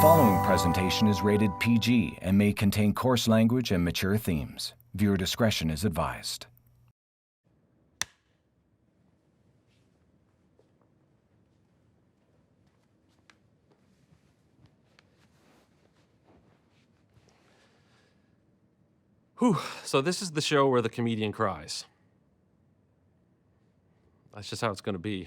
following presentation is rated PG and may contain coarse language and mature themes. Viewer discretion is advised. Whew. So this is the show where the comedian cries. That's just how it's going to be.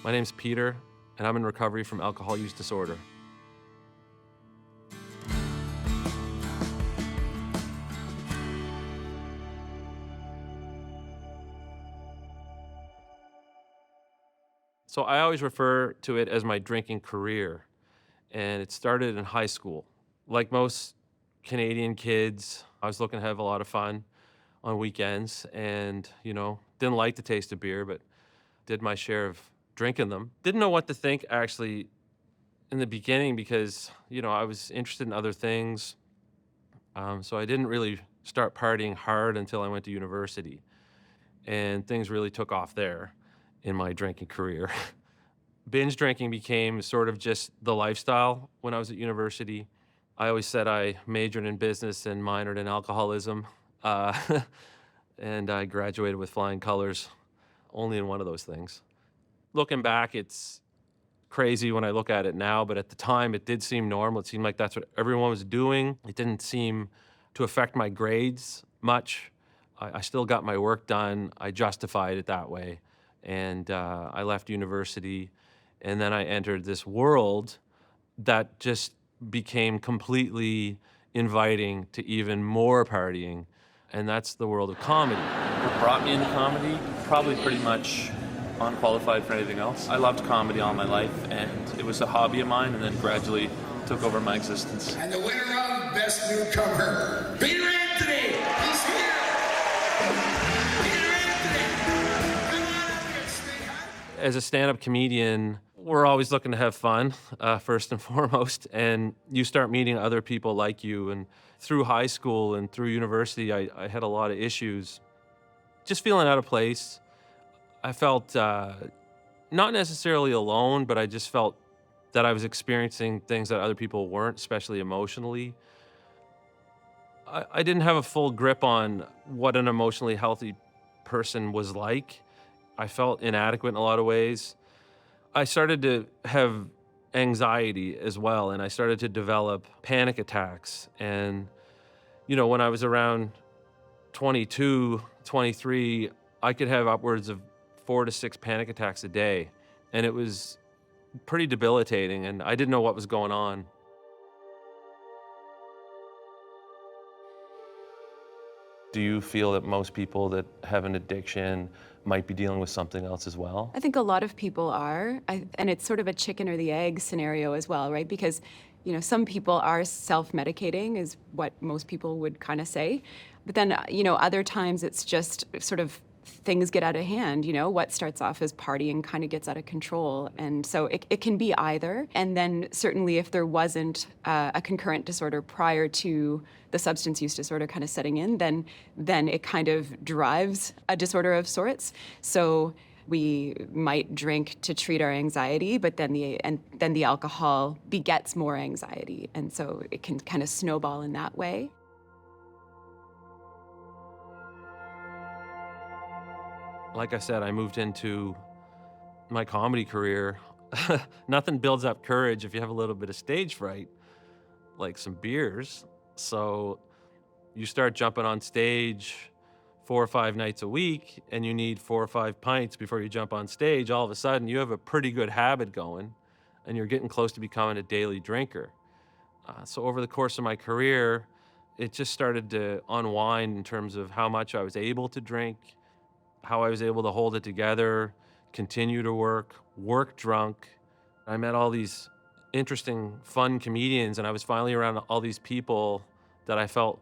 My name's Peter, and I'm in recovery from alcohol use disorder. So I always refer to it as my drinking career, and it started in high school. Like most Canadian kids, I was looking to have a lot of fun on weekends and, didn't like the taste of beer, but did my share of drinking them. Didn't know what to think actually in the beginning because, I was interested in other things. So I didn't really start partying hard until I went to university. And things really took off there in my drinking career. Binge drinking became sort of just the lifestyle when I was at university. I always said I majored in business and minored in alcoholism. And I graduated with flying colors, only in one of those things. Looking back, it's crazy when I look at it now, but at the time it did seem normal. It seemed like that's what everyone was doing. It didn't seem to affect my grades much. I still got my work done. I justified it that way. And I left university, and then I entered this world that just became completely inviting to even more partying, and that's the world of comedy. What brought me into comedy? Probably pretty much unqualified for anything else. I loved comedy all my life, and it was a hobby of mine, and then gradually took over my existence. And the winner of Best Newcomer, Peter Anthony! He's here! Peter Anthony! Come on up here, sweetheart! As a stand-up comedian, we're always looking to have fun, first and foremost, and you start meeting other people like you. And through high school and through university, I had a lot of issues. Just feeling out of place. I felt not necessarily alone, but I just felt that I was experiencing things that other people weren't, especially emotionally. I didn't have a full grip on what an emotionally healthy person was like. I felt inadequate in a lot of ways. I started to have anxiety as well, and I started to develop panic attacks. And, when I was around 22, 23, I could have upwards of 4 to 6 panic attacks a day. And it was pretty debilitating, and I didn't know what was going on. Do you feel that most people that have an addiction might be dealing with something else as well? I think a lot of people are, and it's sort of a chicken or the egg scenario as well, right? Because, some people are self-medicating is what most people would kind of say. But then, other times it's just sort of things get out of hand, what starts off as partying kind of gets out of control. And so it can be either. And then certainly if there wasn't a concurrent disorder prior to the substance use disorder kind of setting in, then it kind of drives a disorder of sorts. So we might drink to treat our anxiety, but then the alcohol begets more anxiety. And so it can kind of snowball in that way. Like I said, I moved into my comedy career. Nothing builds up courage if you have a little bit of stage fright, like some beers. So you start jumping on stage 4 or 5 nights a week, and you need 4 or 5 pints before you jump on stage. All of a sudden, you have a pretty good habit going, and you're getting close to becoming a daily drinker. So over the course of my career, it just started to unwind in terms of how much I was able to drink, how I was able to hold it together, continue to work drunk. I met all these interesting, fun comedians, and I was finally around all these people that I felt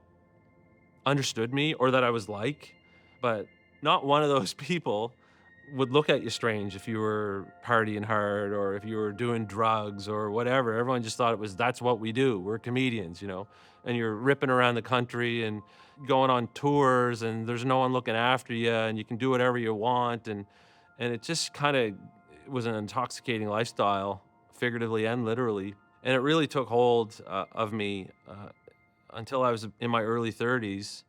understood me or that I was like, but not one of those people would look at you strange if you were partying hard or if you were doing drugs or whatever. Everyone just thought that's what we do. We're comedians, and you're ripping around the country and going on tours, and there's no one looking after you, and you can do whatever you want. And it just kind of was an intoxicating lifestyle, figuratively and literally. And it really took hold of me until I was in my early 30s.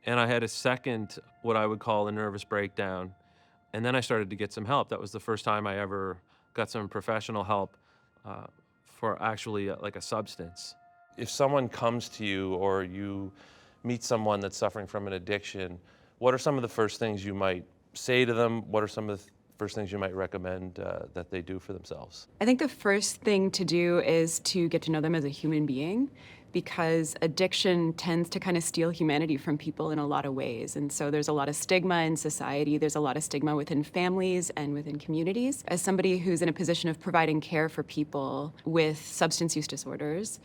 And I had a second, what I would call a nervous breakdown. And then I started to get some help. That was the first time I ever got some professional help for actually like a substance. If someone comes to you or you meet someone that's suffering from an addiction, what are some of the first things you might say to them? What are some of the first things you might recommend that they do for themselves? I think the first thing to do is to get to know them as a human being, because addiction tends to kind of steal humanity from people in a lot of ways. And so there's a lot of stigma in society. There's a lot of stigma within families and within communities. As somebody who's in a position of providing care for people with substance use disorders,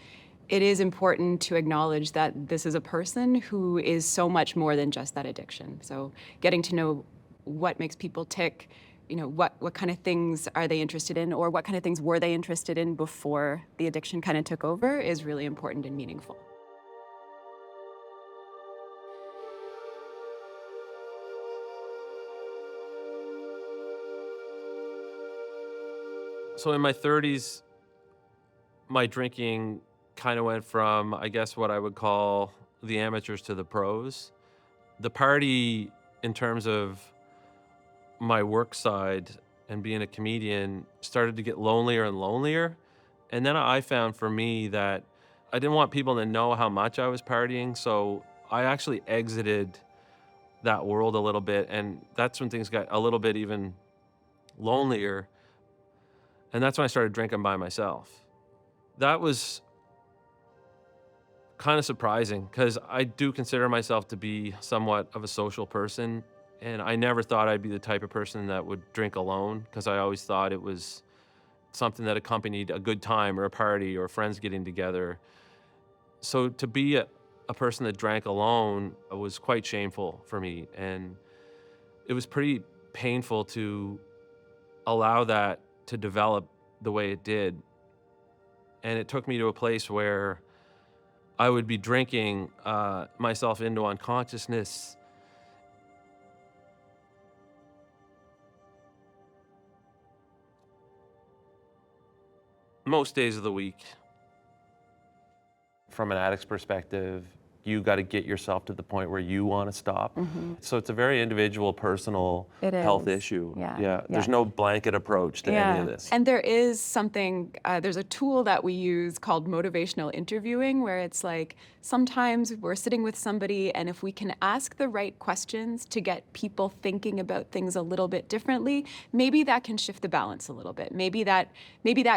it is important to acknowledge that this is a person who is so much more than just that addiction. So getting to know what makes people tick, what kind of things are they interested in, or what kind of things were they interested in before the addiction kind of took over, is really important and meaningful. So in my 30s, my drinking kind of went from, I guess, what I would call the amateurs to the pros. The party, in terms of my work side and being a comedian, started to get lonelier and lonelier. And then I found for me that I didn't want people to know how much I was partying, so I actually exited that world a little bit, and that's when things got a little bit even lonelier. And that's when I started drinking by myself. That was kind of surprising, because I do consider myself to be somewhat of a social person, and I never thought I'd be the type of person that would drink alone, because I always thought it was something that accompanied a good time or a party or friends getting together. So to be a person that drank alone was quite shameful for me, and it was pretty painful to allow that to develop the way it did. And it took me to a place where I would be drinking myself into unconsciousness. Most days of the week. From an addict's perspective, you got to get yourself to the point where you want to stop. So it's a very individual, personal health issue. There's no blanket approach to any of this. And there is something, there's a tool that we use called motivational interviewing, where it's like, sometimes we're sitting with somebody, and if we can ask the right questions to get people thinking about things a little bit differently, maybe that can shift the balance a little bit. Maybe that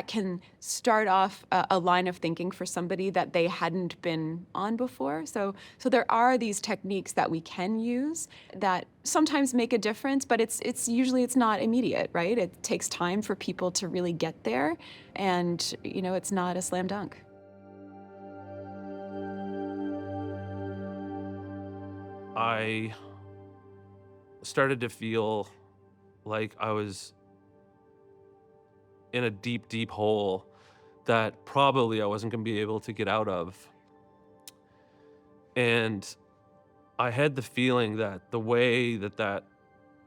can start off a line of thinking for somebody that they hadn't been on before. So there are these techniques that we can use that sometimes make a difference, but it's usually not immediate, right? It takes time for people to really get there, and it's not a slam dunk. I started to feel like I was in a deep, deep hole that probably I wasn't going to be able to get out of. And I had the feeling that the way that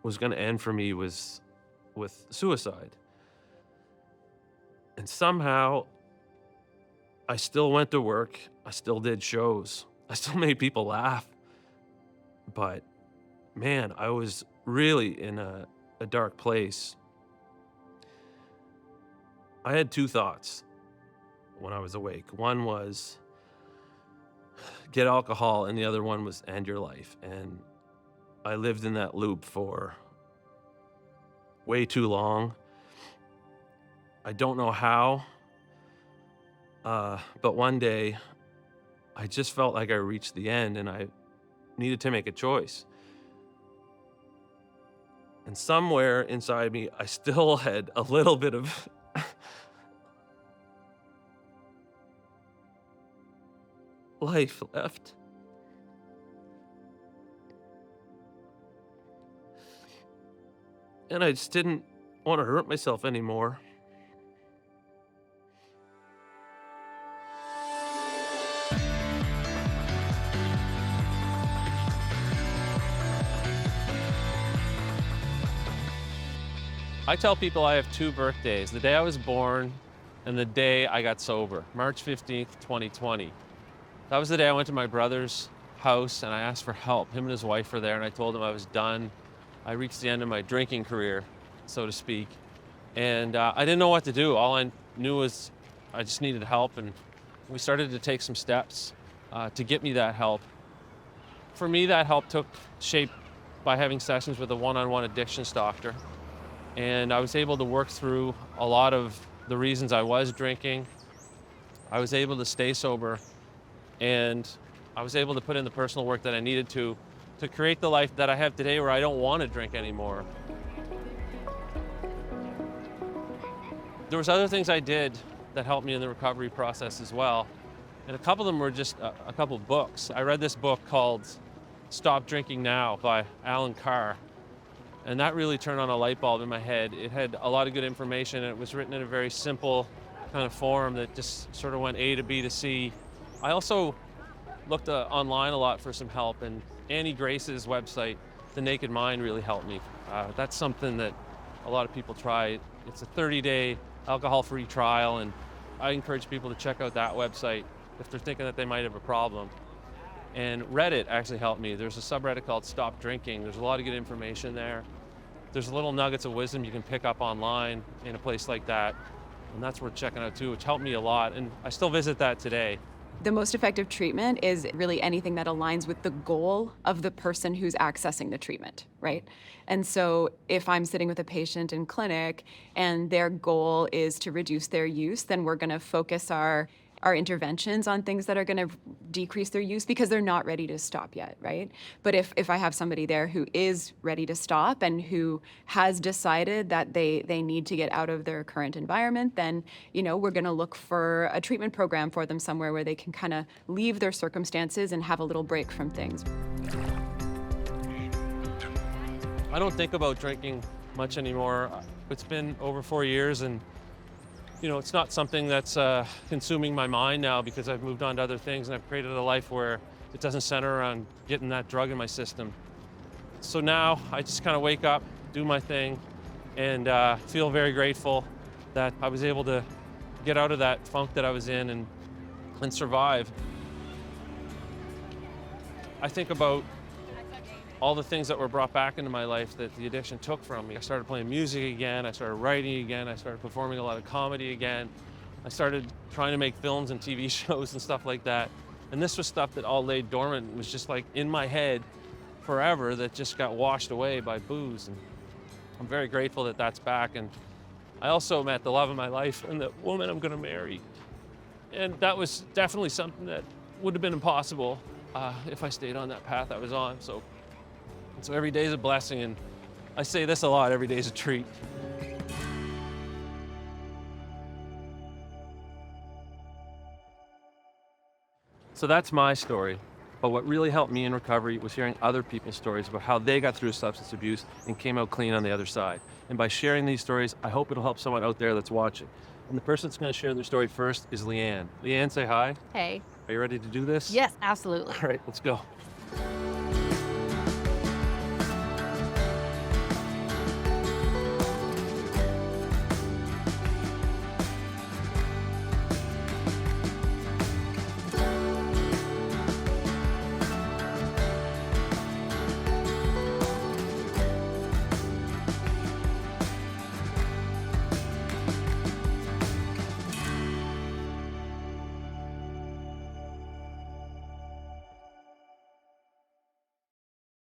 was going to end for me was with suicide. And somehow I still went to work. I still did shows. I still made people laugh. But man, I was really in a dark place. I had two thoughts when I was awake. One was get alcohol, and the other one was end your life. And I lived in that loop for way too long. I don't know how, but one day I just felt like I reached the end, and I needed to make a choice. And somewhere inside me, I still had a little bit of life left. And I just didn't want to hurt myself anymore. I tell people I have two birthdays. The day I was born and the day I got sober, March 15th, 2020. That was the day I went to my brother's house and I asked for help. Him and his wife were there, and I told him I was done. I reached the end of my drinking career, so to speak, and I didn't know what to do. All I knew was I just needed help, and we started to take some steps to get me that help. For me, that help took shape by having sessions with a one-on-one addictions doctor, and I was able to work through a lot of the reasons I was drinking. I was able to stay sober, and I was able to put in the personal work that I needed to create the life that I have today, where I don't want to drink anymore. There was other things I did that helped me in the recovery process as well, and a couple of them were just a couple of books. I read this book called Stop Drinking Now by Alan Carr, and that really turned on a light bulb in my head. It had a lot of good information, and it was written in a very simple kind of form that just sort of went A to B to C. I also looked online a lot for some help, and Annie Grace's website, The Naked Mind, really helped me. That's something that a lot of people try. It's a 30-day alcohol-free trial, and I encourage people to check out that website if they're thinking that they might have a problem. And Reddit actually helped me. There's a subreddit called Stop Drinking. There's a lot of good information there. There's little nuggets of wisdom you can pick up online in a place like that, and that's worth checking out too, which helped me a lot, and I still visit that today. The most effective treatment is really anything that aligns with the goal of the person who's accessing the treatment, right? And so if I'm sitting with a patient in clinic and their goal is to reduce their use, then we're going to focus our interventions on things that are going to decrease their use because they're not ready to stop yet, right? But if I have somebody there who is ready to stop and who has decided that they need to get out of their current environment, then, we're going to look for a treatment program for them somewhere where they can kind of leave their circumstances and have a little break from things. I don't think about drinking much anymore. It's been over 4 years, and it's not something that's consuming my mind now because I've moved on to other things and I've created a life where it doesn't center around getting that drug in my system. So now I just kind of wake up, do my thing, and feel very grateful that I was able to get out of that funk that I was in and survive. I think about all the things that were brought back into my life that the addiction took from me. I started playing music again, I started writing again, I started performing a lot of comedy again. I started trying to make films and TV shows and stuff like that. And this was stuff that all lay dormant and was just like in my head forever, that just got washed away by booze. And I'm very grateful that that's back. And I also met the love of my life and the woman I'm gonna marry. And that was definitely something that would have been impossible if I stayed on that path I was on. So every day is a blessing, and I say this a lot, every day is a treat. So that's my story, but what really helped me in recovery was hearing other people's stories about how they got through substance abuse and came out clean on the other side. And by sharing these stories, I hope it'll help someone out there that's watching. And the person that's going to share their story first is Leanne. Leanne, say hi. Hey. Are you ready to do this? Yes, absolutely. All right, let's go.